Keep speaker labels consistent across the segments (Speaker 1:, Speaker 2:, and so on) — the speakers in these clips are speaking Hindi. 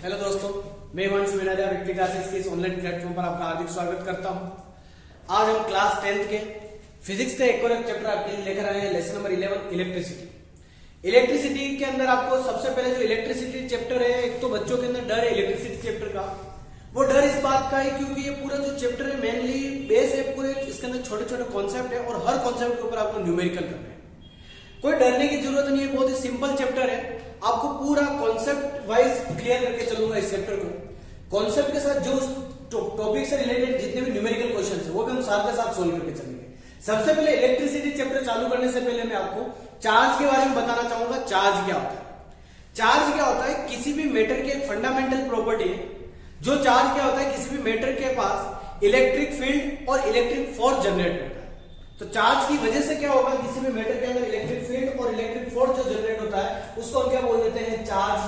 Speaker 1: हेलो दोस्तों, मैं वंश विनाजा विक्ट्री क्लासेस के इस ऑनलाइन प्लेटफॉर्म पर आपका हार्दिक स्वागत करता हूं। आज हम क्लास 10th के फिजिक्स के एक और एक चैप्टर आपके लिए लेकर आए हैं, लेसन नंबर 11 इलेक्ट्रिसिटी। इलेक्ट्रिसिटी के अंदर आपको सबसे पहले जो इलेक्ट्रिसिटी चैप्टर है, एक तो बच्चों के अंदर डर है इलेक्ट्रिसिटी चैप्टर का। वो डर इस बात का है क्योंकि ये पूरा जो चैप्टर है मेनली बेस है, पूरे इसके अंदर छोटे छोटे कॉन्सेप्ट है और हर कॉन्सेप्ट के ऊपर आपको न्यूमेरिकल करना है। कोई डरने की जरूरत नहीं है, बहुत ही सिंपल चैप्टर है। आपको पूरा कॉन्सेप्ट वाइज क्लियर करके चलूंगा इस चैप्टर को। कॉन्सेप्ट के साथ जो टॉपिक से रिलेटेड जितने भी न्यूमेरिकल क्वेश्चंस है वो भी हम साथ के साथ सोल्व करके चलेंगे। सबसे पहले इलेक्ट्रिसिटी चैप्टर चालू करने से पहले मैं आपको चार्ज के बारे में बताना चाहूंगा। चार्ज क्या होता है? चार्ज क्या होता है? किसी भी मैटर की एक फंडामेंटल प्रॉपर्टी है। जो चार्ज क्या होता है, किसी भी मैटर के पास इलेक्ट्रिक फील्ड और इलेक्ट्रिक फोर्स जनरेट होता है। तो चार्ज की वजह से क्या होगा, किसी भी मैटर के अंदर इलेक्ट्रिक फील्ड और इलेक्ट्रिक फोर्स जो जनरेट होता है उसको हम क्या बोल देते हैं, चार्ज।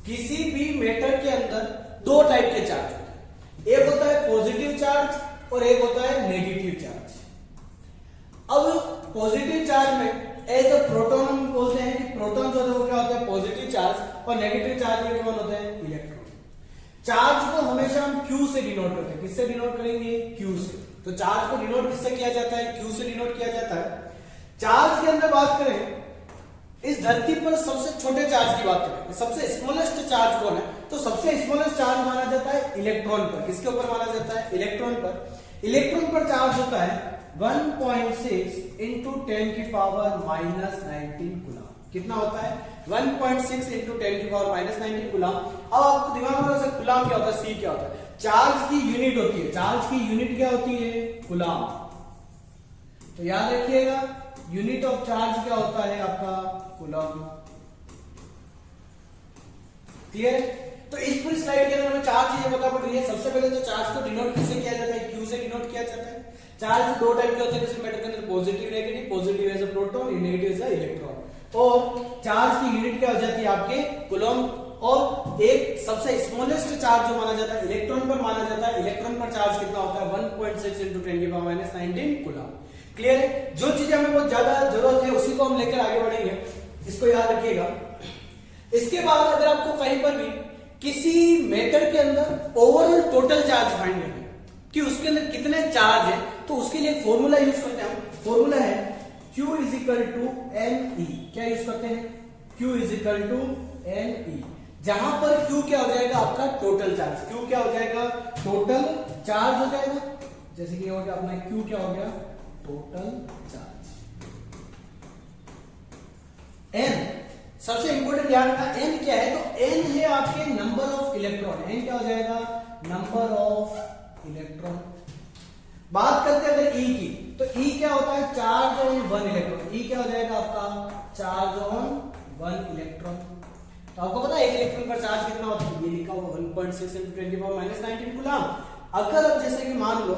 Speaker 1: किसी भी मैटर के अंदर दो टाइप के चार्ज होते हैं, एक होता है पॉजिटिव चार्ज और एक होता है नेगेटिव चार्ज। अब पॉजिटिव चार्ज में एज अ प्रोटॉन हम बोलते हैं कि प्रोटॉन जो है वो क्या होता है, पॉजिटिव चार्ज, और नेगेटिव चार्ज में कौन होता है, इलेक्ट्रॉन। चार्ज को हमेशा हम Q से डिनोट करते हैं। किससे डिनोट करेंगे? Q से। तो चार्ज को डिनोट किससे किया जाता है? Q से डिनोट किया जाता है। चार्ज के अंदर बात करें, इस धरती पर सबसे छोटे चार्ज की बात करें, सबसे स्मॉलेस्ट चार्ज कौन है, तो सबसे स्मॉलेस्ट चार्ज माना जाता है इलेक्ट्रॉन पर। किसके ऊपर माना जाता है? इलेक्ट्रॉन पर। इलेक्ट्रॉन पर चार्ज होता है 1.6 इंटू 10 की पावर -19 कूलम। कितना होता है? 1.6 इंटू 10 की पावर -19 कूलम। अब आपको दिमाग में रखना, कूलम क्या होता है, सी क्या होता है? चार्ज की यूनिट होती है। चार्ज की यूनिट क्या होती है? कूलम। तो याद रखिएगा, यूनिट ऑफ चार्ज क्या होता है आपका? कूलम। क्लियर? तो इस पूरी स्लाइड के अंदर हमें चार चीजें पता पड़ रही है। सबसे पहले तो चार्ज को डिनोट किससे किया जाता है? Q से डिनोट किया जाता है। चार्ज दो टाइप के होते हैं किसी मैटर के अंदर, positive negative. Positive as a proton, negative as a electron. और चार्ज की यूनिट क्या हो जाती है आपके? कूलम। और एक सबसे स्मॉलेस्ट चार्ज जो माना जाता है इलेक्ट्रॉन पर माना जाता है। इलेक्ट्रॉन पर चार्ज कितना होता है? 1.6 इंटू 10 की पावर -19 कूलम। क्लियर है? जो चीजें हमें बहुत ज्यादा जरूरत है उसी को हम लेकर आगे बढ़ेंगे, इसको याद रखिएगा। इसके बाद अगर आपको कहीं पर भी किसी मैटर के अंदर ओवरऑल टोटल चार्ज फाइंड करना है कि उसके अंदर कितने चार्ज है, तो उसके लिए फॉर्मूला यूज करते हैं हम। फॉर्मूला है Q is equal to NE। क्या यूज करते हैं? Q is equal to NE, जहां पर Q क्या हो जाएगा आपका? Total charge. Q क्या हो जाएगा? टोटल चार्ज हो जाएगा। जैसे कि हो गया अपना Q क्या हो गया? Total charge. N सबसे इंपोर्टेंट ध्यान रखना, N क्या है? तो N है आपके नंबर ऑफ इलेक्ट्रॉन। N क्या हो जाएगा? Number of electron. बात करते हैं अगर E की, तो E क्या होता है? Charge on 1 electron. E क्या हो जाएगा आपका? Charge on 1 electron. तो आपको पता है एक इलेक्ट्रॉन पर चार्ज कितना होता है? ये लिखा हुआ 1.6 इंटू 10 की पावर -19 कूलम। अगर अब जैसे कि मान लो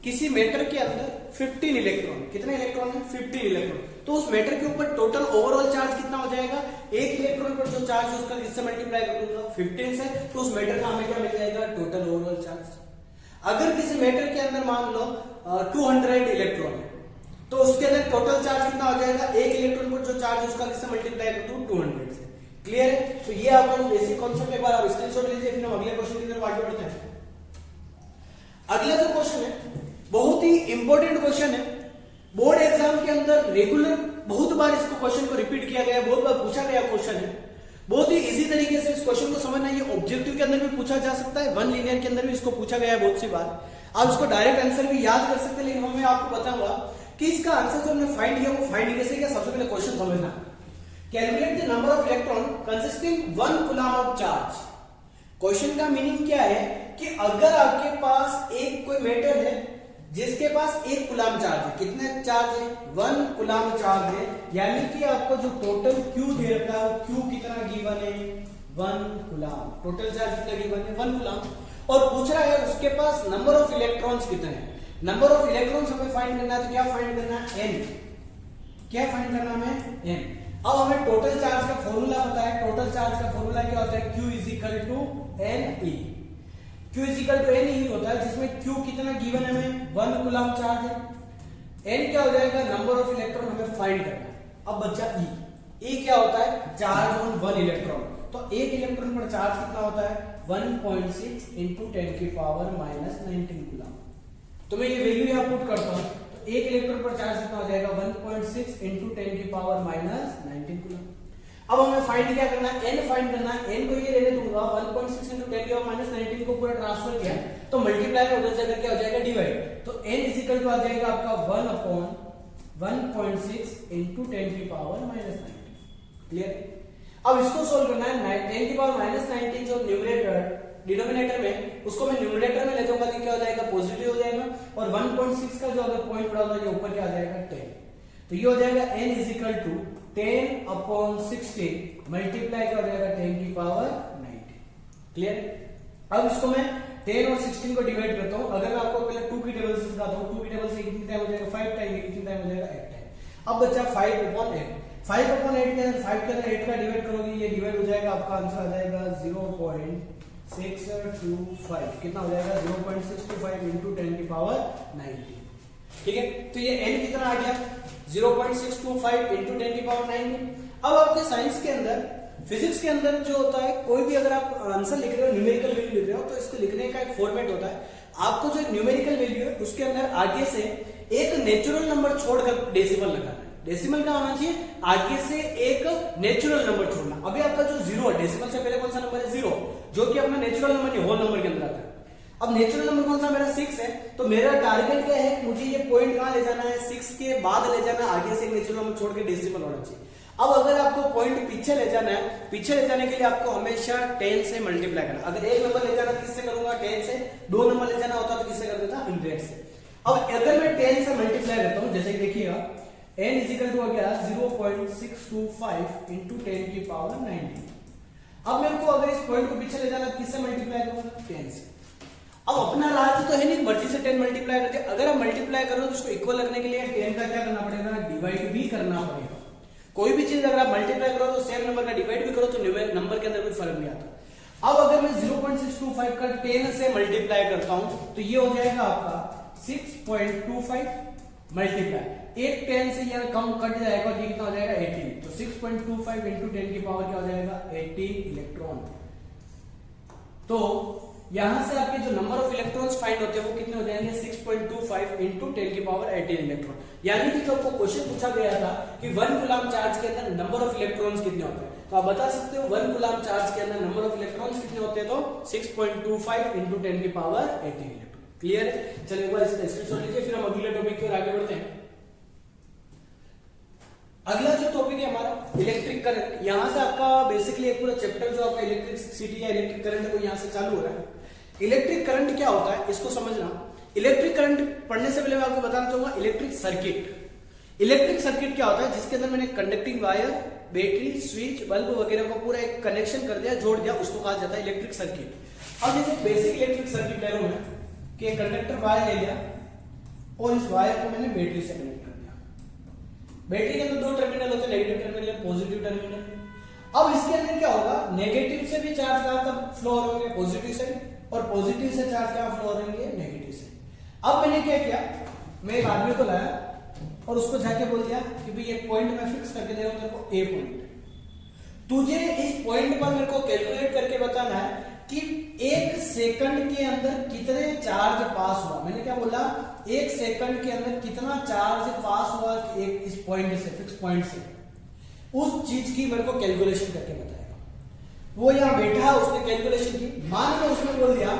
Speaker 1: किसी मैटर के अंदर 15 इलेक्ट्रॉन, कितने इलेक्ट्रॉन है? 15 इलेक्ट्रॉन। तो उस मैटर के ऊपर टोटल ओवरऑल चार्ज कितना हो जाएगा? एक इलेक्ट्रॉन पर जो चार्ज है उसका इससे मल्टीप्लाई कर दूंगा 15 से, तो उस मैटर का हमें क्या मिल जाएगा? Total overall charge. अगर किसी मैटर के अंदर मान लो 200 इलेक्ट्रॉन है, तो उसके अंदर टोटल चार्ज कितना हो जाएगा? एक इलेक्ट्रॉन पर जो चार्ज है उसका किससे मल्टीप्लाई कर दूं? 200 से। क्लियर है? तो ये आपका बेसिक कॉन्सेप्ट एक बार आप स्क्रीनशॉट लीजिए, फिर हम अगले क्वेश्चन की तरफ आगे बढ़ते हैं। अगला जो क्वेश्चन है बहुत ही इंपॉर्टेंट क्वेश्चन है। बोर्ड एग्जाम के अंदर रेगुलर बहुत बार इसको क्वेश्चन को रिपीट किया गया, बहुत बार पूछा गया क्वेश्चन है। बहुत ही इजी तरीके से इस क्वेश्चन को समझना। ये ऑब्जेक्टिव के अंदर भी पूछा जा सकता है, वन लीनियर के अंदर भी इसको पूछा गया है बहुत सी बार। आप इसको डायरेक्ट आंसर भी याद कर सकते हैं, लेकिन मैं आपको बताऊंगा कि इसका आंसर जो हमने फाइंड किया वो फाइंड कैसे किया। सबसे पहले क्वेश्चन समझना। Calculate the number of electron consisting 1 coulomb of charge. Question का मीनिंग क्या है कि अगर आपके पास एक कोई मैटर है जिसके पास 1 कूलम चार्ज है, कितने चार्ज है? 1 कूलम चार्ज है, यानी कि आपको जो टोटल Q दे रखा है Q कितना गिवन है? 1 कूलम। टोटल चार्ज कितना गिवन है? 1 कूलम। और पूछ रहा है उसके पास नंबर ऑफ इलेक्ट्रॉन्स कितने हैं। नंबर ऑफ इलेक्ट्रॉन्स हमें फाइंड करना है, तो क्या फाइंड करना है? N। क्या फाइंड करना हमें? N। अब हमें टोटल चार्ज का फॉर्मूला पता है। टोटल चार्ज का फॉर्मूला क्या होता है? Q is equal to NE। Q is equal to NE होता है, जिसमें Q कितना गिवन है हमें? 1 कूलम चार्ज है। N क्या हो जाएगा? नंबर ऑफ इलेक्ट्रॉन हमें फाइंड करना है। अब बच्चा E क्या होता है? Charge on 1 electron. तो एक इलेक्ट्रॉन पर चार्ज कितना होता है 1.6 इंटू 10 की पावर माइनस 19 कूलम। तो मैं ये वैल्यू यहाँ पुट करता हूँ, तो एक इलेक्ट्रॉन पर चार्ज कितना हो जाएगा 1.6 इंटू 10 की पावर माइनस 19 कूलम। अब हमें फाइंड क्या करना है, n फाइंड करना है। n को ये लेने दूंगा 1.6 इंटू 10 की पावर माइनस 19 को पूरा ट्रांसफर किया तो मल्टीप्लाई में उधर से क्या हो जाएगा डिवाइड, तो n इज इक्वल टू आ जाएगा आपका 1 अपॉन 1.6 इंटू 10 की पावर माइनस 19। क्लियर? अब इसको सोल्व करना है 10 की पावर माइनस 19 जो न्यूमरेटर डिनोमिनेटर में, उसको मैं न्यूमरेटर में ले जाऊंगा तो क्या हो जाएगा पॉजिटिव हो जाएगा, और 1.6 का जो अगर पॉइंट पड़ा होगा ये ऊपर क्या आ जाएगा 10। तो ये हो जाएगा n is equal to 10 upon 16 multiply क्या हो जाएगा 10 की पावर 19। क्लियर? अब इसको मैं 10 और 16 को डिवाइड करता हूं। अगर मैं आपको पहले 2 की टेबल से सिखाता हूं, 2 की टेबल से कितनी टाइम हो जाएगा 5 टाइम, कितनी टाइम हो जाएगा 8 टाइम। अब बच्चा 5 अपॉन 8, 5 अपॉन 8 के अंदर 5 के अंदर 8 का डिवाइड करोगे, ये डिवाइड हो जाएगा, आपका आंसर आ जाएगा 0.625। कितना हो जाएगा 0.625 इंटू 10 की पावर 19। ठीक है, तो ये n कितना आ गया 0.625 इंटू 10 की पावर 19। अब आपके साइंस के अंदर, फिजिक्स के अंदर जो होता है, कोई भी अगर आप आंसर लिख रहे हो, न्यूमेरिकल वैल्यू लिख रहे हो, तो इसको लिखने का एक फॉर्मेट होता है। आपको जो न्यूमेरिकल वैल्यू है उसके अंदर आगे से एक नेचुरल नंबर छोड़कर डेसिमल लगाना है। डेसिमल क्या होना चाहिए, आगे से एक नेचुरल नंबर छोड़ना। अभी आपका जो जीरो है, डेसिमल से पहले कौन सा नंबर है 0, जो कि अपना नेचुरल नंबर नहीं होल नंबर के अंदर आता है। अब नेचुरल नंबर कौन सा मेरा 6 है, तो मेरा टारगेट क्या है, मुझे ये पॉइंट कहां ले जाना है 6 के बाद ले जाना, आगे से नेचुरल नंबर छोड़ के डेसिमल होना चाहिए। अब अगर आपको पॉइंट पीछे ले जाना है, पीछे ले जाने के लिए आपको हमेशा 10 से मल्टीप्लाई करना। अगर एक नंबर ले जाना किससे करूंगा 10 से, 2 नंबर ले जाना होता तो किससे कर देता 100 से। अब अगर मैं 10 से मल्टीप्लाई करता हूं, जैसे देखिएगा n इज इक्वल टू हो गया 0.625 इंटू 10 की पावर 19। अब मेरे को अगर इस पॉइंट को पीछे ले जाना किससे मल्टीप्लाई करूंगा 10 से। अब अपना राज तो है नहीं, मर्जी से 10 मल्टीप्लाई करते। अगर आप मल्टीप्लाई करो तो उसको इक्वल रखने के लिए 10 का क्या करना पड़ेगा, डिवाइड भी करना पड़ेगा। कोई भी चीज अगर आप मल्टीप्लाई करो तो सेम नंबर का डिवाइड भी करो तो नंबर के अंदर कोई फर्क नहीं आता। अब अगर मैं 0.625 का 10 से मल्टीप्लाई करता हूं तो ये हो जाएगा आपका 6.25 मल्टीप्लाई, एक 10 से यह कम कट जाएगा, ये कितना हो जाएगा 18। तो 6.25 इंटू 10 की पावर क्या हो जाएगा 18 इलेक्ट्रॉन। तो यहां से आपके जो नंबर ऑफ इलेक्ट्रॉन्स फाइंड होते हैं वो कितने हो जाएंगे 6.25 इंटू 10 की पावर 18 इलेक्ट्रॉन। यानी कि जो आपको क्वेश्चन पूछा गया था कि 1 कूलम चार्ज के अंदर नंबर ऑफ इलेक्ट्रॉन्स कितने होते हैं, तो आप बता सकते हो 1 कूलम चार्ज के अंदर नंबर ऑफ इलेक्ट्रॉन्स कितने होते हैं, तो 6.25 इंटू 10 की पावर 18 इलेक्ट्रॉन। क्लियर है? चलिए एक बार इसका स्क्रीनशॉट लीजिए, फिर हम अगले टॉपिक की ओर आगे बढ़ते हैं। अगला जो टॉपिक है हमारा इलेक्ट्रिक करंट। यहां से आपका बेसिकली एक पूरा चैप्टर जो आपका इलेक्ट्रिसिटी या इलेक्ट्रिक करंट को यहां से चालू हो रहा है। इलेक्ट्रिक करंट क्या होता है इसको समझना। इलेक्ट्रिक करंट पढ़ने से पहले मैं आपको बताना चाहूंगा इलेक्ट्रिक सर्किट। इलेक्ट्रिक सर्किट क्या होता है, जिसके अंदर मैंने conducting wire, battery, switch, bulb वगैरह को पूरा एक कनेक्शन कर दिया, जोड़ दिया, उसको कहा जाता है इलेक्ट्रिक सर्किट। अब जैसे बेसिक इलेक्ट्रिक सर्किट ले लो मैं कि कंडक्टर वायर ले लिया और इस वायर को मैंने बैटरी से कनेक्ट कर दिया। बैटरी के अंदर 2 टर्मिनल होते हैं, नेगेटिव टर्मिनल, पॉजिटिव टर्मिनल। अब इसके अंदर क्या होगा, नेगेटिव से भी चार्ज कहां तक फ्लो होंगे, पॉजिटिव से, और पॉजिटिव से चार्ज कहां फ्लो होंगे, नेगेटिव से। अब मैंने क्या किया, मैं एक आदमी को लाया और उसको जाके बोल दिया कि भाई ये पॉइंट मैं फिक्स करके दे रहा हूं तेरे को, ए पॉइंट। तुझे इस पॉइंट पर मेरे को कैलकुलेट करके बताना है कि 1 सेकंड के अंदर कितने चार्ज पास हुआ। मैंने क्या बोला, 1 सेकंड के अंदर कितना चार्ज पास हुआ एक इस पॉइंट से, फिक्स पॉइंट से, उस चीज की मेरे को कैलकुलेशन करके बताएगा। वो यहां बैठा, उसने कैलकुलेशन की, मान लो उसने बोल दिया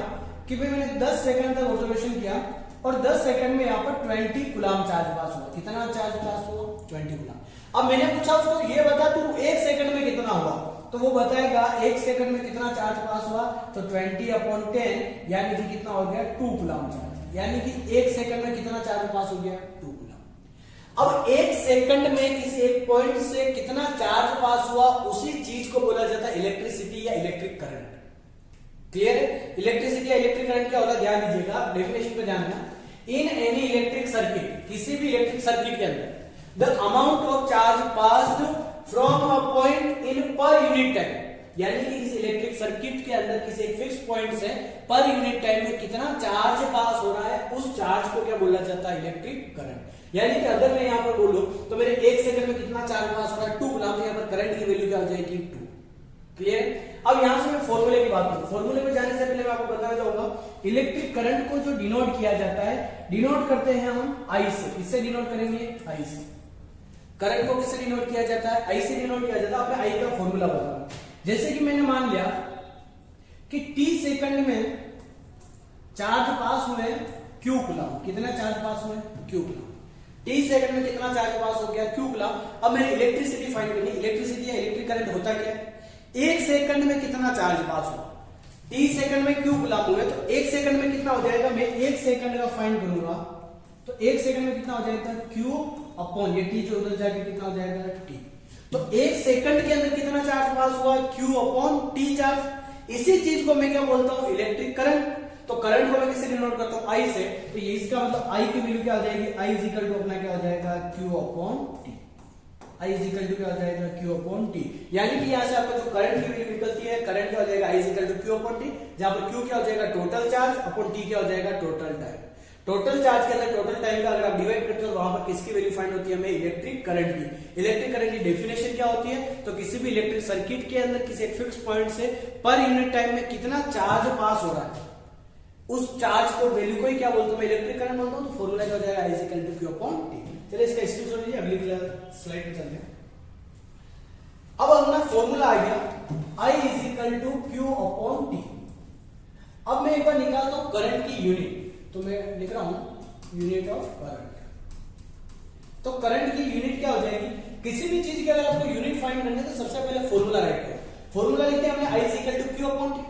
Speaker 1: कि भाई मैंने 10 सेकंड तक ऑब्जर्वेशन किया और 10 सेकंड में यहाँ पर 20 कूलम चार्ज पास हुआ। कितना चार्ज पास हुआ, 20 कूलम। अब मैंने पूछा उसको ये बता तू 1 सेकंड में कितना हुआ, तो वो बताएगा 1 सेकंड में कितना चार्ज पास हुआ, तो 20/10 यानी कि कितना हो गया 2 कूलम चार्ज। यानी कि 1 सेकंड में कितना चार्ज पास हो गया, 2 कूलम। अब 1 सेकंड में किसी एक पॉइंट से कितना चार्ज पास हुआ, उसी चीज को बोला जाता है इलेक्ट्रिसिटी या इलेक्ट्रिक करंट। क्लियर है? इलेक्ट्रिसिटी या इलेक्ट्रिक करंट क्या होता है, ध्यान दीजिएगा, डेफिनेशन पे ध्यान देना। इन एनी इलेक्ट्रिक सर्किट, किसी भी इलेक्ट्रिक सर्किट के अंदर, the amount of charge passed from a point in per unit time, यानी कि किसी इलेक्ट्रिक सर्किट के अंदर किसी एक फिक्स पॉइंट से पर यूनिट टाइम में कितना चार्ज पास हो रहा है, उस चार्ज को क्या बोला जाता है, इलेक्ट्रिक करंट। यानी कि अगर मैं यहां पर बोलूं तो मेरे 1 सेकंड में कितना चार्ज पास हो रहा है, 2 कूलम, यहां पर करंट की वैल्यू क्या हो जाएगी, 2। क्लियर? अब यहां से मैं फॉर्मूले की बात करूं, फॉर्मूले में जाने से पहले मैं आपको बताना चाहूंगा इलेक्ट्रिक करंट को जो डिनोट किया जाता है, डिनोट करते हैं हम आई से। किससे डिनोट करेंगे? आई से। करंट को किससे डिनोट किया जाता है? आई से डिनोट किया जाता है। अब मैं आई का फॉर्मूला बताऊंगा। जैसे कि मैंने मान लिया कि टी सेकंड में चार्ज पास हुए क्यू कूलम। कितना चार्ज पास हुए? Q coulomb. टी सेकंड में कितना चार्ज पास हो गया? Q coulomb. अब मैंने इलेक्ट्रिसिटी फाइंड करनी। इलेक्ट्रिसिटी या इलेक्ट्रिक करंट होता क्या है? एक सेकंड में कितना चार्ज पास हुआ। टी सेकंड में क्यू कूलम हुए तो एक सेकंड में कितना हो जाएगा? मैं एक सेकंड का फाइंड करूंगा तो एक सेकंड में कितना हो जाएगा? क्यू अपॉन ये टी जो उधर जाके कितना हो जाएगा? टी। तो एक सेकंड के अंदर कितना चार्ज पास हुआ? Q upon T charge. इसी चीज को मैं क्या बोलता हूं? Electric current. तो करंट को मैं किससे डिनोट करता हूं? आई से। तो ये इसका मतलब आई की वैल्यू क्या हो जाएगी? आई इज इक्वल टू अपना क्या हो जाएगा? Q upon T. I is equal to क्या हो जाएगा? Q upon T. यानी कि यहां से आपका जो करंट की वैल्यू निकलती है, करंट क्या हो जाएगा? I is equal to Q upon T, जहां पर क्यू क्या हो जाएगा? टोटल चार्ज अपॉन टी क्या हो जाएगा? Total time. टोटल चार्ज के अंदर टोटल टाइम का अगर आप डिवाइड करते हो तो वहां पर किसकी वैल्यू फाइंड होती है? हमें इलेक्ट्रिक करंट की। इलेक्ट्रिक करंट की डेफिनेशन क्या होती है? तो किसी भी इलेक्ट्रिक सर्किट के अंदर किसी एक फिक्स पॉइंट से पर यूनिट टाइम में कितना चार्ज पास हो रहा है, उस चार्ज को वैल्यू को ही क्या बोलते हैं? मैं इलेक्ट्रिक करंट बोलता हूं। तो फॉर्मूला क्या हो जाएगा? I is equal to Q upon T. चलिए इसका स्क्रीनशॉट लीजिए, अगली स्लाइड पे चलते हैं। अब अपना फॉर्मूला आ गया I is equal to Q upon T. अब मैं एक बार निकालता हूं करंट की यूनिट। तो मैं लिख रहा हूं यूनिट ऑफ करंट। तो करंट की यूनिट क्या हो जाएगी? किसी भी चीज की अगर आपको यूनिट फाइंड करनी है तो सबसे पहले फॉर्मूला राइट करो। फॉर्मूला लिखते हैं हमने I is equal to Q upon T.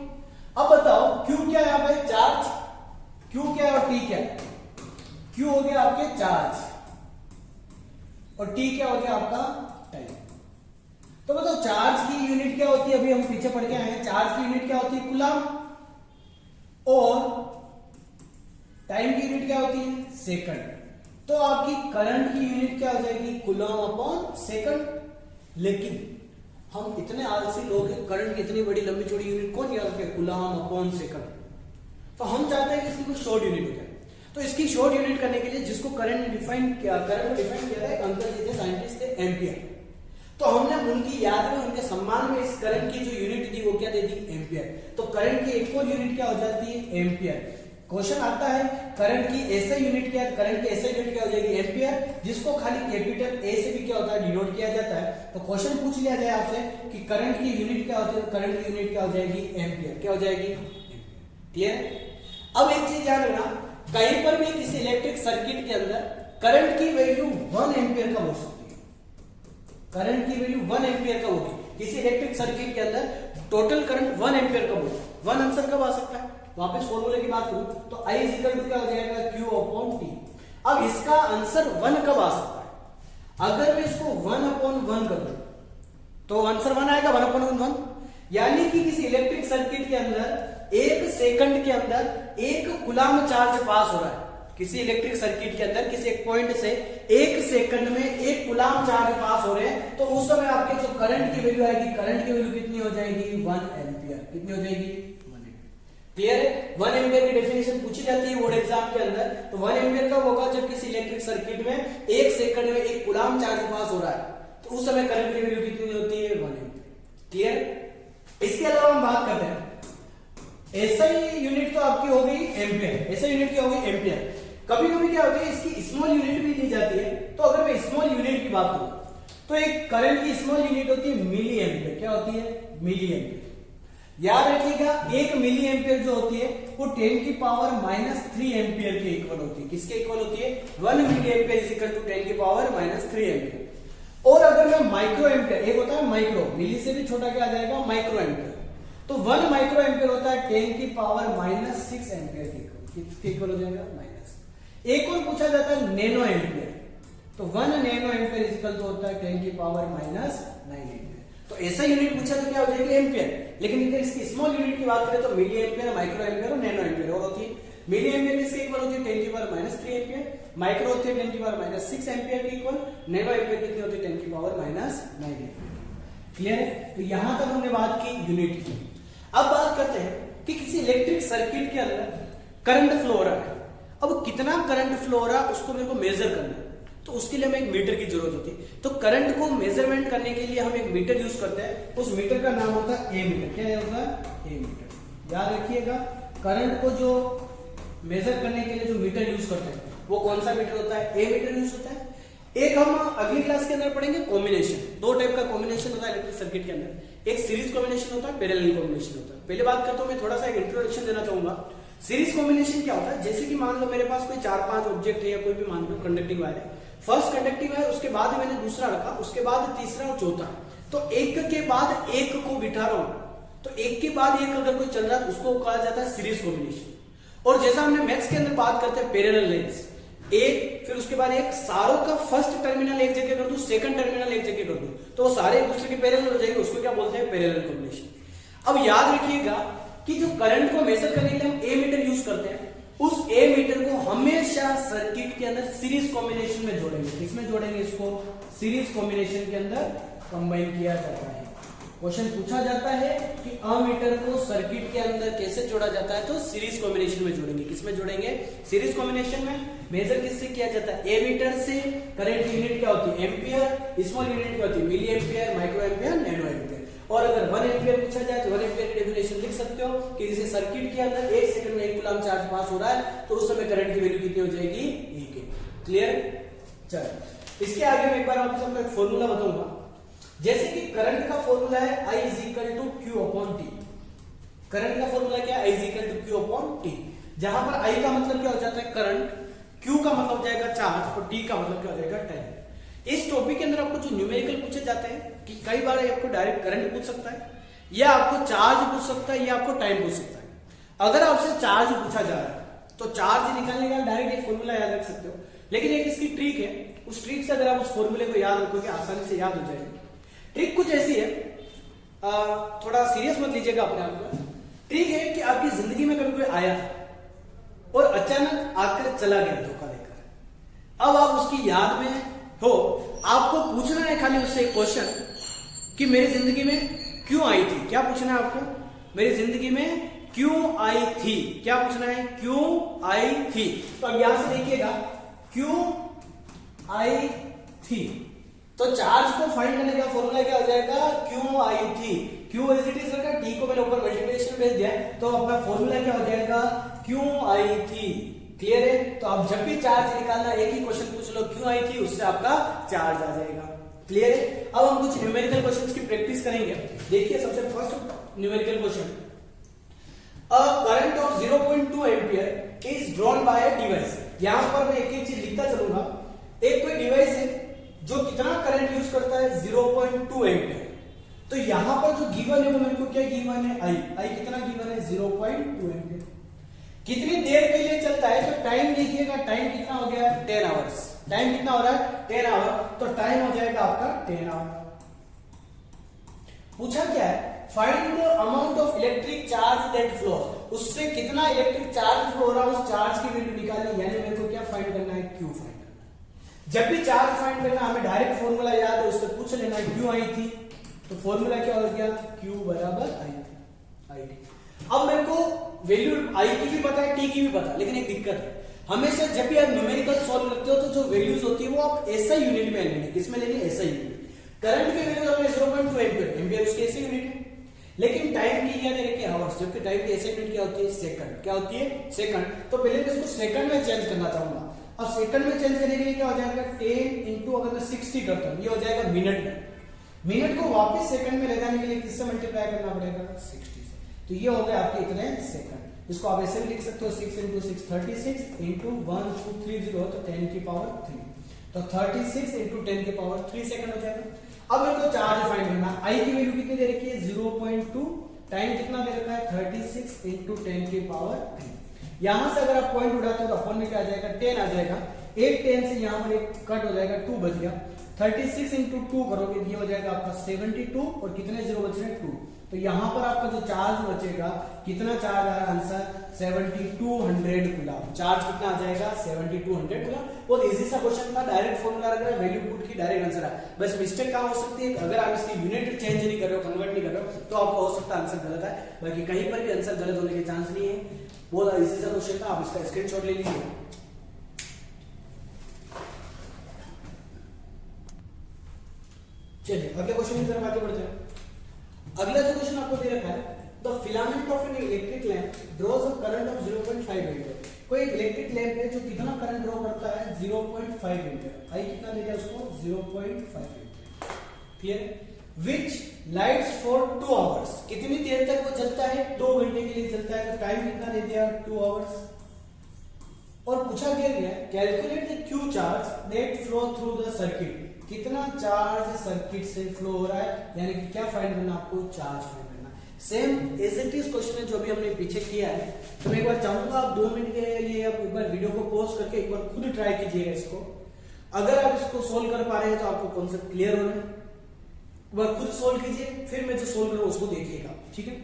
Speaker 1: अब बताओ क्यू क्या है? यहाँ पे चार्ज। क्यू क्या है और टी क्या है? क्यू हो गया आपके चार्ज और टी क्या हो गया? आपका टाइम। तो बताओ चार्ज की यूनिट क्या होती है? अभी हम पीछे पढ़ के आए हैं। चार्ज की यूनिट क्या होती है? कूलम। और टाइम की यूनिट क्या होती है? सेकंड। तो आपकी करंट की यूनिट क्या हो जाएगी? Coulomb upon second. लेकिन हम इतने आलसी लोग हैं, करंट की इतनी बड़ी लंबी चौड़ी यूनिट कौन याद रखे? Coulomb upon second. तो हम चाहते हैं कि इसकी कुछ शॉर्ट यूनिट हो जाए। तो इसकी शॉर्ट यूनिट करने के लिए जिसको करंट डिफाइन किया, करंट डिफाइन किया है अंकल जी थे, साइंटिस्ट थे, एम्पियर। तो हमने उनकी याद में, उनके सम्मान में इस करंट की जो यूनिट थी वो क्या दे दी? एम्पियर। तो करंट की एक और यूनिट क्या हो जाती है? एम्पियर। क्वेश्चन आता है करंट की ऐसा यूनिट क्या है? करंट की ऐसा यूनिट क्या हो जाएगी? एम्पियर, जिसको खाली कैपिटल ए से भी क्या होता है? डिनोट किया जाता है। तो क्वेश्चन पूछ लिया जाए आपसे कि करंट की यूनिट क्या होती है? करंट की यूनिट क्या हो जाएगी? एम्पियर। क्या हो जाएगी? क्लियर? अब एक चीज ध्यान रखना, कहीं पर भी किसी इलेक्ट्रिक सर्किट के अंदर करंट की वैल्यू 1 एम्पियर कब हो सकती है? करंट की वैल्यू 1 एम्पियर कब होगी? किसी इलेक्ट्रिक सर्किट के अंदर टोटल करंट 1 एम्पियर कब होगा? 1 आंसर कब आ सकता है? वापस फॉर्मूले की बात करूं तो आई इज इक्वल टू क्या हो जाएगा? Q upon T. अब इसका आंसर 1 कब आ सकता है? अगर मैं इसको 1 अपॉन 1 कर दूं तो आंसर 1 आएगा। 1 अपॉन 1। यानी कि किसी इलेक्ट्रिक सर्किट के अंदर एक सेकंड के अंदर एक कूलम चार्ज पास हो रहा है। किसी इलेक्ट्रिक सर्किट के अंदर किसी एक पॉइंट से एक सेकंड में एक कूलम चार्ज पास हो रहे हैं, तो उस समय आपके जो करंट की वैल्यू आएगी, करंट की वैल्यू कितनी हो जाएगी? 1 एम्पियर। कितनी हो जाएगी? 1 एम्पियर। क्लियर है? 1 एम्पियर की डेफिनेशन पूछी जाती है बोर्ड एग्जाम के अंदर। तो 1 एम्पियर कब होगा? जब किसी इलेक्ट्रिक सर्किट में एक सेकंड में एक कूलम चार्ज पास हो रहा है, तो उस समय करंट की वैल्यू कितनी होती है? 1 एम्पियर। क्लियर? इसके अलावा हम बात करते हैं एसआई यूनिट तो आपकी हो गई एम्पियर। एसआई यूनिट क्या हो गई? एम्पियर। कभी कभी क्या होती है इसकी स्मॉल यूनिट भी दी जाती है। तो अगर मैं स्मॉल यूनिट की बात करूं तो एक करंट की स्मॉल यूनिट होती है मिली एम्पियर। क्या होती है? Milliampere. याद रखिएगा, 1 मिली एम्पियर जो होती है वो 10 की पावर -3 एम्पियर के इक्वल होती है। किसके इक्वल होती है? 1 milliampere is equal to 10 की पावर -3 एम्पियर। और अगर मैं माइक्रो एम्पियर, एक होता है माइक्रो, मिली से भी छोटा क्या आ जाएगा? Micro ampere. तो 1 माइक्रो एम्पियर होता है 10 की पावर -6 एम्पियर के इक्वल। किसके इक्वल हो जाएगा? माइनस। एक और पूछा जाता है नैनो एम्पियर। तो 1 nanoampere is equal to होता है 10 की पावर -9 एम्पियर। तो ऐसा यूनिट पूछा तो क्या हो जाएगी? एम्पियर। लेकिन अगर इसकी स्मॉल यूनिट की बात करें तो मिली एम्पियर, माइक्रो एम्पियर और नैनो एम्पियर और होती है। मिली एम्पियर इसके इक्वल होती है 10 की पावर -3 एम्पियर, माइक्रो होती है 10 की पावर -6 एम्पियर के इक्वल, नैनो एम्पियर कितनी होती है? 10 की पावर -9 एम्पियर। क्लियर है? तो यहां तक हमने बात की यूनिट की। अब बात करते हैं कि किसी इलेक्ट्रिक सर्किट के अंदर करंट फ्लो हो रहा है। अब कितना करंट फ्लो हो रहा है उसको मेरे को मेजर करना है। तो उसके लिए हमें एक मीटर की जरूरत होती है। तो करंट को मेजरमेंट करने के लिए हम एक मीटर यूज करते हैं, उस मीटर का नाम होता है ए मीटर। क्या होता है? ए मीटर। याद रखिएगा, करंट को जो मेजर करने के लिए जो मीटर यूज करते हैं वो कौन सा मीटर होता है? ए मीटर यूज होता है। एक हम अगली क्लास के अंदर पढ़ेंगे कॉम्बिनेशन। दो टाइप का कॉम्बिनेशन होता है इलेक्ट्रिक सर्किट के अंदर, एक सीरीज कॉम्बिनेशन होता है, पैरेलल कॉम्बिनेशन होता है। पहले बात करता हूं, मैं थोड़ा सा एक इंट्रोडक्शन देना चाहूंगा। सीरीज कॉम्बिनेशन क्या होता है? जैसे कि मान लो मेरे पास कोई 4-5 ऑब्जेक्ट है या कोई भी मान लो कंडक्टिंग वायर है, फर्स्ट कंडक्टिंग वायर, उसके बाद मैंने दूसरा रखा, उसके बाद तीसरा और चौथा, तो एक के बाद एक को बिठा रहा हूं, तो एक के बाद एक अगर कोई चल रहा है उसको कहा जाता है सीरीज कॉम्बिनेशन। और जैसा हमने मैथ्स के अंदर बात करते हैं पैरेलल लाइंस, एक फिर उसके बाद एक, सारों का फर्स्ट टर्मिनल एक जगह कर दूं, सेकंड टर्मिनल एक जगह कर दूं, तो वो सारे एक दूसरे के पैरेलल हो जाएंगे, उसको क्या बोलते हैं? Parallel combination. अब याद रखिएगा कि जो करंट को मेजर करने के लिए हम ए मीटर यूज करते हैं, उस ए मीटर को हमेशा सर्किट के अंदर सीरीज कॉम्बिनेशन में जोड़ेंगे। किसमें जोड़ेंगे? इसको सीरीज कॉम्बिनेशन के अंदर कंबाइन किया जाता है। क्वेश्चन पूछा जाता है कि अमीटर को सर्किट के अंदर कैसे जोड़ा जाता है, तो सीरीज कॉम्बिनेशन में जोड़ेंगे। किसमें जोड़ेंगे? सीरीज कॉम्बिनेशन में। मेजर किससे किया जाता है? ए मीटर से। करंट यूनिट क्या होती है? एम्पियर। स्मॉल यूनिट क्या होती है? Milliampere, microampere, nanoampere. और अगर 1 एम्पियर पूछा जाए तो 1 एम्पियर की डेफिनेशन लिख सकते हो कि जैसे सर्किट के अंदर 1 सेकंड में 1 कूलम चार्ज पास हो रहा है, तो उस समय करंट की वैल्यू कितनी हो जाएगी? 1 है। क्लियर? चलो इसके आगे मैं एक बार आपको सबका एक फॉर्मूला बताऊंगा। जैसे कि करंट का फॉर्मूला है I = Q/T। करंट का फॉर्मूला क्या है? I = Q/T। जहां पर I का मतलब क्या हो जाता है? करंट, Q का मतलब हो जाएगा चार्ज और T का मतलब क्या हो जाएगा? टाइम। इस टॉपिक के अंदर आपको जो न्यूमेरिकल पूछे जाते हैं कि कई बार आपको डायरेक्ट करंट पूछ सकता है, या आपको चार्ज पूछ सकता है, या आपको टाइम पूछ सकता है। अगर आपसे चार्ज पूछा जा रहा है तो चार्ज निकालने का डायरेक्ट ये फॉर्मूला याद रख सकते हो, लेकिन एक इसकी ट्रिक है, उस ट्रिक से अगर आप उस फॉर्मूले को याद रखोगे आसानी से याद हो जाएगी। ट्रिक कुछ ऐसी है, थोड़ा सीरियस मत लीजिएगा अपने आप को। ट्रिक है कि आपकी जिंदगी में कभी कोई आया और अचानक आकर चला गया धोखा देकर, अब आप उसकी याद में हो, आपको पूछना है खाली उससे एक क्वेश्चन कि मेरी जिंदगी में क्यों आई थी। क्या पूछना है आपको? मेरी जिंदगी में क्यों आई थी। क्या पूछना है? क्यों आई थी। तो अब यहां से देखिएगा, क्यों आई थी, तो चार्ज को फाइंड करने का फॉर्मूला क्या हो जाएगा? क्यों आई थी। क्यों एज इट इज रखा, टी को मैंने ऊपर मल्टीप्लिकेशन भेज दिया, तो अपना फॉर्मूला क्या हो जाएगा? क्यों आई थी। क्लियर है? तो आप जब भी चार्ज निकालना, एक ही क्वेश्चन पूछ लो क्यों आई थी, उससे आपका चार्ज आ जाएगा। क्लियर है? अब हम कुछ न्यूमेरिकल क्वेश्चंस की प्रैक्टिस करेंगे। देखिए सबसे first numerical question, a current of 0.2 ampere is drawn by a device. यहां पर मैं एक एक चीज लिखता चलूंगा। एक कोई डिवाइस है जो कितना करंट यूज करता है? 0.2 एम्पियर। तो यहां पर जो गिवन है वो मेरे को क्या गिवन है? आई कितना गिवन है? 0.2 एम्पियर। कितनी देर के लिए चलता है? तो टाइम देखिएगा, टाइम कितना हो गया? 10 आवर्स। टाइम कितना हो रहा है? 10 आवर। तो टाइम हो जाएगा आपका 10 आवर। पूछा क्या है? Find the amount of electric charge that flow. उससे कितना इलेक्ट्रिक चार्ज फ्लो हो रहा है, उस चार्ज की वैल्यू निकालनी। यानी मेरे को क्या फाइंड करना है? क्यू फाइंड करना है। जब भी चार्ज फाइंड करना हमें डायरेक्ट फॉर्मूला याद है, उससे पूछ लेना है क्यों आई थी, तो फॉर्मूला क्या हो गया? Q बराबर आई थी। अब मेरे को वैल्यू आई की भी पता है, टी की भी पता है, लेकिन एक दिक्कत है, हमेशा जब भी आप न्यूमेरिकल सॉल्व करते हो तो जो वैल्यूज होती है वो आप एसआई यूनिट में लेंगे। किसमें लेंगे? SI unit. करंट की वैल्यू हमें 0.2 एम्पियर, एम्पियर उसकी एसआई यूनिट है, लेकिन टाइम की याद रखिए आवर्स, जबकि टाइम की एसआई यूनिट क्या होती है? सेकंड। क्या होती है? सेकंड। तो पहले मैं इसको सेकंड में चेंज करना चाहूंगा। अब सेकंड में चेंज करने के लिए क्या हो जाएगा? 10 इंटू अगर मैं 60 करता हूं, ये हो जाएगा मिनट में। मिनट को वापस सेकंड में ले जाने के लिए किससे मल्टीप्लाई करना पड़ेगा? 60 से। तो ये हो गया आपके इतने सेकंड। इसको आप ऐसे भी लिख सकते हो 6 इंटू 6 36 इंटू 1230 तो 10 की पावर 3, तो 36 इंटू 10 की पावर 3 सेकंड हो जाएगा। अब मेरे को चार्ज फाइंड करना। आई की वैल्यू कितनी दे रखी है? 0.2। टाइम कितना दे रखा है? 36 इंटू 10 की पावर 3। यहां से अगर आप पॉइंट उड़ाते हो तो अपन में क्या आ जाएगा? 10 आ जाएगा। एक 10 से यहां पर एक कट हो जाएगा, 2 बच गया। 36 इंटू 2 करोगे, ये हो जाएगा आपका 72, और कितने जीरो बच रहे हैं? 2। तो यहां पर आपका जो चार्ज बचेगा, कितना चार्ज आ रहा है? Answer 7200 coulomb. चार्ज कितना आ जाएगा? 7200 कूलम। बहुत इजी सा क्वेश्चन था, डायरेक्ट फॉर्मूला रख रहा है, वैल्यू पुट की डायरेक्ट आंसर है। बस मिस्टेक कहां हो सकती है? अगर आप इसकी यूनिट चेंज नहीं कर रहे हो, कन्वर्ट नहीं कर रहे हो, तो आपको हो सकता है आंसर गलत है। बाकी कहीं पर भी आंसर गलत होने के चांस नहीं है। बहुत इजी सा क्वेश्चन था, आप इसका स्क्रीनशॉट ले लीजिए। चलिए अगले क्वेश्चन की तरफ आगे बढ़ते हैं। अगला जो क्वेश्चन आपको दे रखा है, the filament of an electric lamp draws a current of 0.5 ampere. कोई एक इलेक्ट्रिक लैंप है जो कितना करंट ड्रॉ करता है, 0.5 एम्पीयर। आई कितना दे दिया उसको, 0.5 एम्पीयर। क्लियर है? विच लाइट्स फॉर 2 आवर्स, कितनी देर तक वो जलता है, 2 घंटे के लिए जलता है। तो टाइम कितना दे दिया, 2 आवर्स। और पूछा गया calculate the Q charge that flow through the circuit, कितना चार्ज सर्किट से फ्लो हो रहा है, यानी कि क्या फाइंड करना आपको, चार्ज फाइंड करना। Same as it is question है जो भी हमने पीछे किया है। तो मैं एक बार चाहूंगा आप 2 मिनट के लिए आप एक बार वीडियो को पॉज करके एक बार खुद ट्राई कीजिएगा इसको। अगर आप इसको सोल्व कर पा रहे हैं तो आपको कॉन्सेप्ट क्लियर हो रहा है। एक बार खुद सोल्व कीजिए, फिर मैं जो सोल्व करूँ उसको देखिएगा, ठीक है।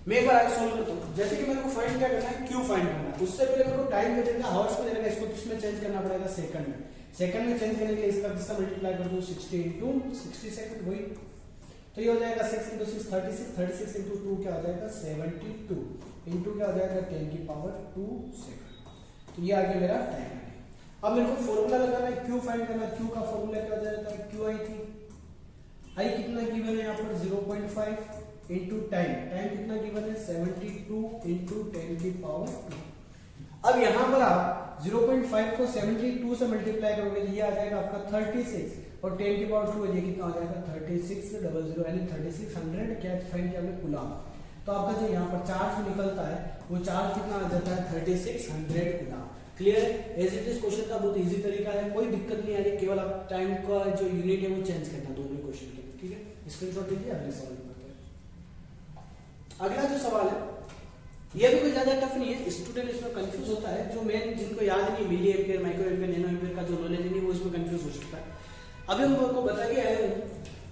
Speaker 1: मैं एक बार आगे सोल्व करता हूँ। जैसे कि मेरे को फाइंड क्या करना है, क्यू फाइंड करना है। उससे पहले मेरे को टाइम दे देगा, हावर्स में दे देगा, इसको किसमें चेंज करना पड़ेगा, सेकंड में। सेकंड में चेंज करने के लिए इसका किससे मल्टीप्लाई कर दूं, 60 इंटू 60 सेकंड, वही तो ये हो जाएगा 6 इंटू 6 36, 36 इंटू 2 क्या हो जाएगा, 72 इंटू क्या हो जाएगा, 10 की पावर 2 सेकंड। तो ये आ गया मेरा टाइम। अब मेरे को फॉर्मूला लगाना है, क्यू फाइंड करना है। क्यू का फॉर्मूला क्या हो जाएगा, क्यू आई थी। आई कितना गिवन है यहाँ पर, 0.5 इंटू टाइम। टाइम कितना गिवन है, 72 इंटू 10 की पावर 2। अब यहां पर आप 0.5 को 72 से मल्टीप्लाई करोगे तो ये आ जाएगा आपका 36, और 10 की पावर 2 ये कितना आ जाएगा, 3600 यानी 3600 क्या फाइंड किया हमने, कूलम। तो आपका जो यहाँ पर चार्ज निकलता है वो चार्ज कितना आ जाता है, 3600 कूलम। क्लियर है? एज इट इज क्वेश्चन का बहुत इजी तरीका है, कोई दिक्कत नहीं आ रही, केवल आप टाइम का जो यूनिट है वो चेंज करना दोनों क्वेश्चन के, ठीक है। स्क्रीनशॉट लीजिए, अगले सवाल करते हैं। अगला जो सवाल है ये भी कोई ज्यादा टफ नहीं है, स्टूडेंट इसमें कंफ्यूज होता है, जो मेन जिनको याद नहीं, milliampere, microampere, nanoampere का जो नॉलेज नहीं वो इसमें कंफ्यूज हो सकता है। अभी हम आपको बता के आए हैं,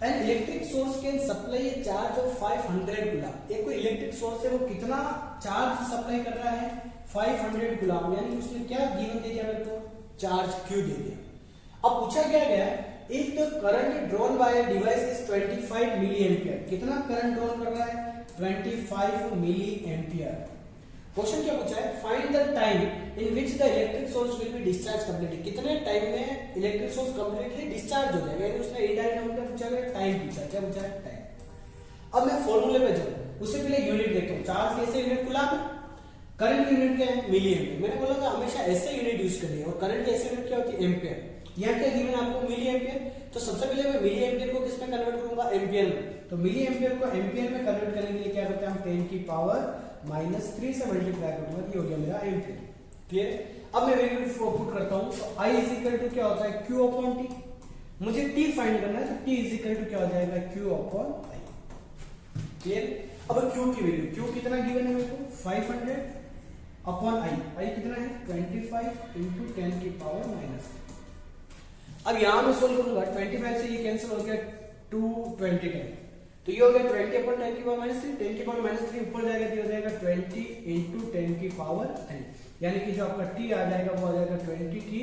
Speaker 1: an electric source can supply A charge of 500 coulomb. एक कोई इलेक्ट्रिक सोर्स है वो कितना चार्ज सप्लाई कर रहा है, 500 कूलम, यानी उसने क्या गिवन दे दिया मेरे को, चार्ज क्यू दे दिया। अब पूछा क्या गया है, if the current drawn by a device is 25 milliampere, कितना करंट ड्रॉन कर रहा है, 25 मिली एम्पियर। क्वेश्चन क्या पूछा है, find the time in which the electric source will be discharge completely, कितने टाइम में इलेक्ट्रिक सोर्स कंप्लीटली डिस्चार्ज हो जाएगा। यानी उसने इनडायरेक्ट नंबर पूछा है, टाइम पूछा, क्या पूछा है, टाइम। अब मैं फॉर्मूले पे जाऊं, उससे पहले यूनिट देखता हूं। चार्ज कैसे यूनिट, कूलम। करंट यूनिट क्या है, मिली एम्पियर। मैंने बोला था हमेशा ऐसे यूनिट यूज करनी है, और करंट की ऐसे यूनिट क्या होती है, एम्पियर। यहाँ क्या गिवन आपको, मिली एम्पियर। तो सबसे पहले मैं मिली एम्पियर को किसमें कन्वर्ट करूंगा, एम्पियर में। तो मिली एम्पियर को एम्पियर में कन्वर्ट करने के लिए क्या करते हैं हम, 10 की पावर -3 से मल्टीप्लाई करूंगा, ये हो गया मेरा एम्पियर। क्लियर? अब मैं वैल्यू पुट करता हूं, तो I इज इक्वल टू क्या होता है, Q अपॉन T। मुझे T फाइंड करना है, तो T इज इक्वल टू क्या हो जाएगा, Q अपॉन I। क्लियर? अब Q की वैल्यू, Q कितना गिवन है मेरे को, 500 अपॉन I कितना है, 25 इंटू 10 की पावर -3। अब यहां मैं सोल्व करूंगा, 25 से ये कैंसिल हो गया, 220 तो ये हो गया 20 अपॉन 10 की पावर -3, 10 की पावर -3 ऊपर जाएगा तो हो जाएगा 20 इंटू 10 की पावर 3, यानी कि जो आपका t आ जाएगा वो आ जाएगा 20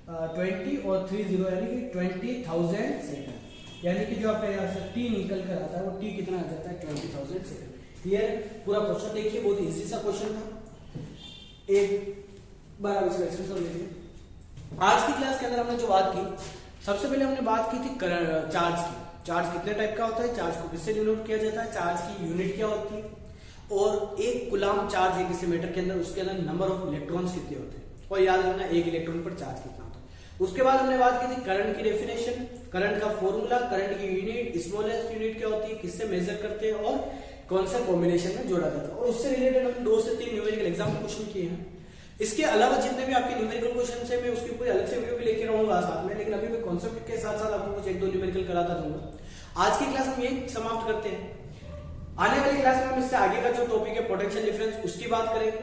Speaker 1: और 30 यानी कि 20,000 सेकंड। यानी कि जो आपका यहाँ से t निकल कर आता है वो t कितना आ जाता है, 20,000 सेकंड। क्लियर? पूरा क्वेश्चन देखिए, बहुत इजी सा क्वेश्चन था। एक बार आप इसका एक्सप्लेनेशन देखिए। आज की क्लास के अंदर हमने जो बात की, सबसे पहले हमने बात की थी चार्ज की। चार्ज कितने टाइप का होता है, चार्ज को किससे डिनोट किया जाता है, चार्ज की यूनिट क्या होती है, और एक कूलम चार्ज है किसी मेटर के अंदर, उसके अंदर नंबर ऑफ इलेक्ट्रॉन्स कितने होते हैं, और याद रखना एक इलेक्ट्रॉन पर चार्ज कितना होता है। उसके बाद हमने बात की थी करंट की डेफिनेशन, करंट का फॉर्मूला, करंट की यूनिट, स्मॉलेस्ट यूनिट क्या होती है, किससे मेजर करते हैं, और कौन सा कॉम्बिनेशन में जोड़ा जाता है। और उससे रिलेटेड हम 2 से 3 न्यूमेरिकल एग्जाम्पल क्वेश्चन किए हैं। इसके अलावा जितने भी आपके न्यूमेरिकल क्वेश्चन है मैं उसकी कोई अलग से वीडियो भी लेके रहूंगा साथ में, लेकिन अभी मैं कॉन्सेप्ट के साथ साथ आपको कुछ 1-2 न्यूमेरिकल कराता दूंगा। आज की क्लास हम यही समाप्त करते हैं। आने वाली क्लास में हम इससे आगे का जो टॉपिक है पोटेंशियल डिफरेंस, उसकी बात करेंगे।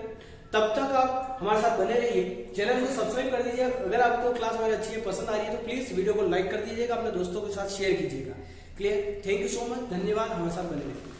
Speaker 1: तब तक आप हमारे साथ बने रहिए, चैनल को सब्सक्राइब कर दीजिए। अगर आपको क्लास हमारी अच्छी है, पसंद आ रही है तो प्लीज वीडियो को लाइक कर दीजिएगा, अपने दोस्तों के साथ शेयर कीजिएगा। Clear? Thank you so much, धन्यवाद, हमारे साथ बने रहिए।